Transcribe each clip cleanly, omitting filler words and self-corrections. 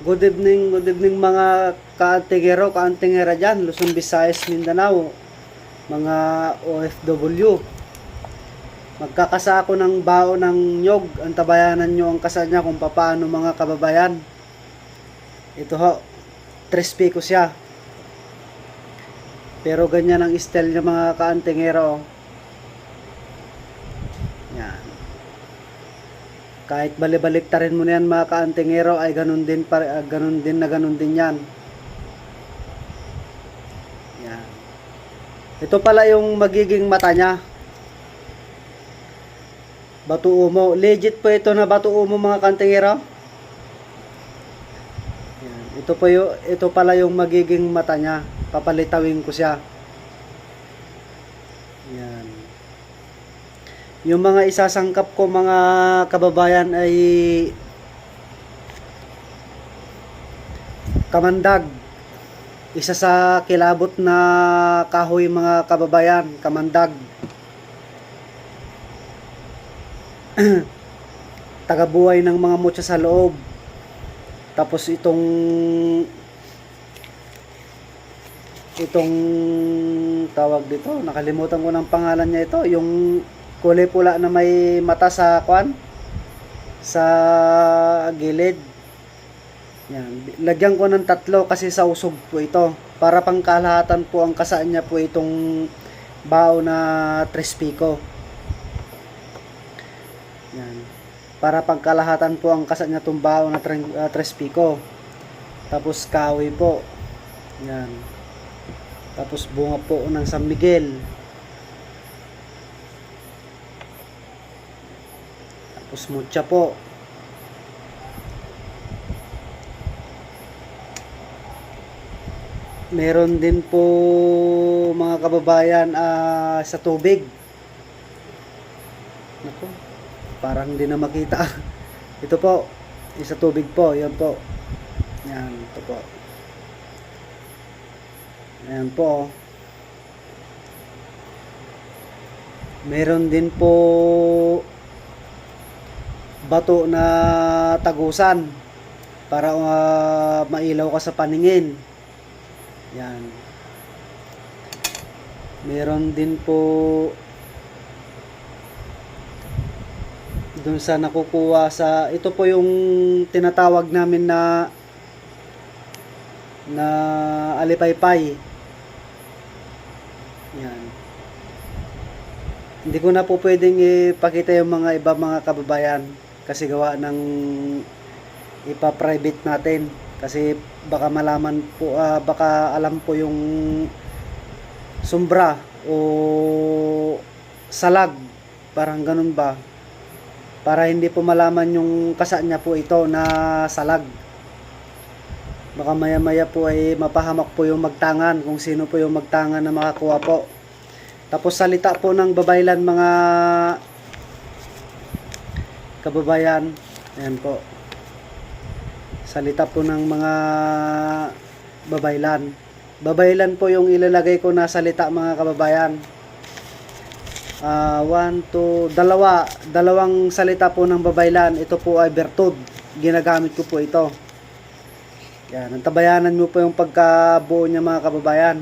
Good evening mga kaantingera dyan, Luzon, Visayas, Mindanao, mga OFW. Magkakasa ako ng bao ng nyog, antabayanan nyo ang kasa niya kung paano mga kababayan. Ito ho, 3 pico siya. Pero ganyan ang style niya mga kaantingera. Yan. Kahit balibaliktarin mo na yan mga kaantingero ay ganun din yan. Yan. Ito pala yung magiging mata niya. Batu umo. Legit po ito na batu umo mga kaantingero. Yan. Ito pala yung magiging mata niya. Papalitawin ko siya. Yan. Yung mga isasangkap ko mga kababayan ay kamandag. Isa sa kilabot na kahoy mga kababayan, kamandag. Tagabuhay ng mga mutya sa loob. Tapos itong tawag dito, nakalimutan ko ng pangalan niya ito, yung kulay pula na may mata sa sa gilid. Yan. Lagyan ko ng 3 kasi sa usog po ito. Para pangkalahatan po ang kasaan niya po itong bao na 3 pico. Yan. Para pangkalahatan po ang kasaan niya itong bao na 3 pico. Tapos kahoy po. Yan. Tapos bunga po ng San Miguel. Tapos mutya po. Meron din po mga kababayan sa tubig. Nako, parang hindi na makita. Ito po, sa tubig po, yan po. Yan, ito po. Ayan po. Meron din po bato na tagusan para mailaw ka sa paningin. Yan. Meron din po dun sa nakukuha sa, ito po yung tinatawag namin na alipaypay. Yan. Hindi ko na po pwedeng ipakita yung mga iba mga kababayan kasi gawa ng ipa-private natin kasi baka malaman po baka alam po yung sumbra o salag, parang ganun ba, para hindi po malaman yung kasa niya po ito na salag. Baka maya maya po ay mapahamak po yung magtangan kung sino po yung magtangan na makakuha po. Tapos salita po ng babaylan mga kababayan. Ayan po. Salita po ng mga babaylan. Babaylan po yung ilalagay ko na salita mga kababayan. 2 salita po ng babaylan. Ito po ay bertud. Ginagamit ko po ito. Yan. Antabayanan mo po yung pagkabuo niya mga kababayan.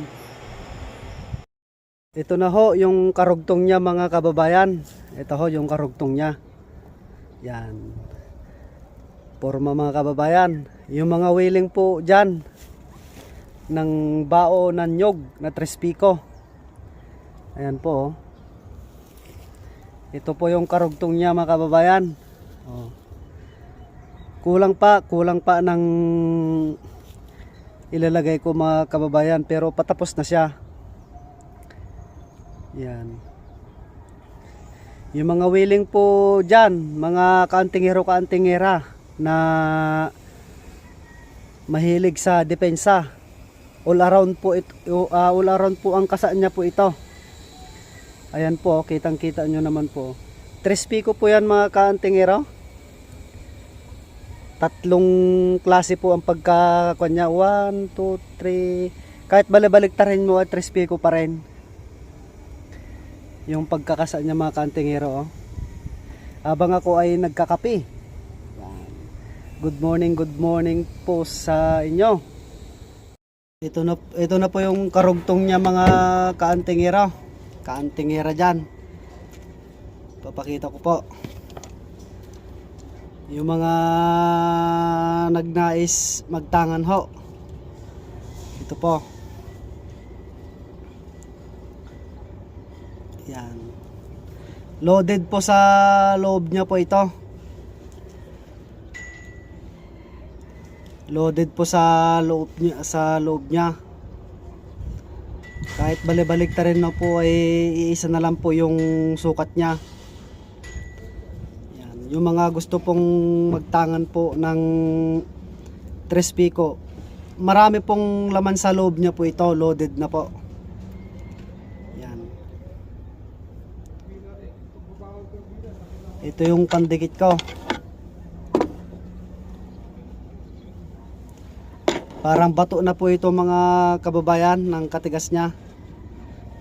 Ito na ho yung karugtong niya mga kababayan. Ito ho yung karugtong niya. Yan. Porma mga kababayan. Yung mga wiling po dyan ng bao ng nyog na 3 pico. Ayan po. Ito po yung karugtong niya mga kababayan. Kulang pa ng ilalagay ko mga kababayan pero patapos na siya. Yan. Yung mga wiling po dyan, mga kaantingera na mahilig sa depensa, all around po ang kasaan niya po ito. Ayan po, kitang kita nyo naman po. 3 pico po yan mga kaantingero. 3 klase po ang pagkakuan niya. 1, 2, 3. Kahit balibaliktarin mo, 3 pico pa rin yung pagkakasa niya mga kaantingero. Habang ako ay nagkakape, good morning po sa inyo. Ito na po yung karugtong niya mga kaantingera. Kaantingera dyan. Papakita ko po. Yung mga nagnais magtangan ho. Ito po. Yan. Loaded po sa loob niya po ito. Loaded po sa loob niya. Kahit balik-balik ta rin na po ay iisa na lang po yung sukat niya. Yan. Yung mga gusto pong magtangan po ng 3 pico, marami pong laman sa loob niya po ito, loaded na po. Yan. Ito yung pandikit ko. Parang bato na po ito mga kababayan ng katigas niya.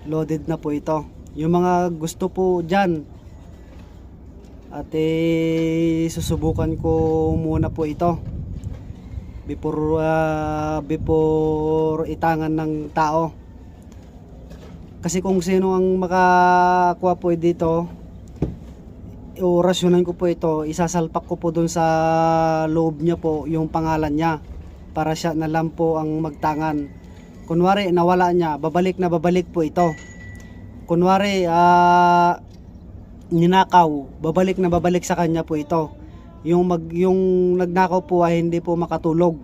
Loaded na po ito. Yung mga gusto po dyan, at susubukan ko muna po ito before itangan ng tao. Kasi kung sino ang makakuha po dito, orasyonan ko po ito, isasalpak ko po dun sa loob niya po yung pangalan niya, para siya na lang po ang magtangan. Kunwari nawala niya, babalik po ito. Kunwari ninakaw, babalik sa kanya po ito. Yung nagnakaw po ay hindi po makatulog.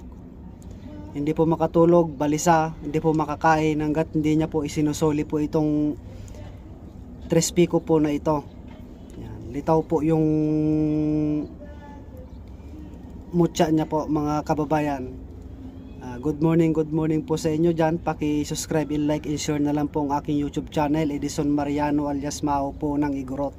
Hindi po makatulog, balisa, hindi po makakain hangga't hindi niya po isinusoli po itong 3 pico po na ito. Yan, litaw po yung mutya niya po mga kababayan. Good morning po sa inyo dyan. Paki-subscribe, like, and share na lang po ang aking YouTube channel, Edison Mariano alias Mao po ng Igorot.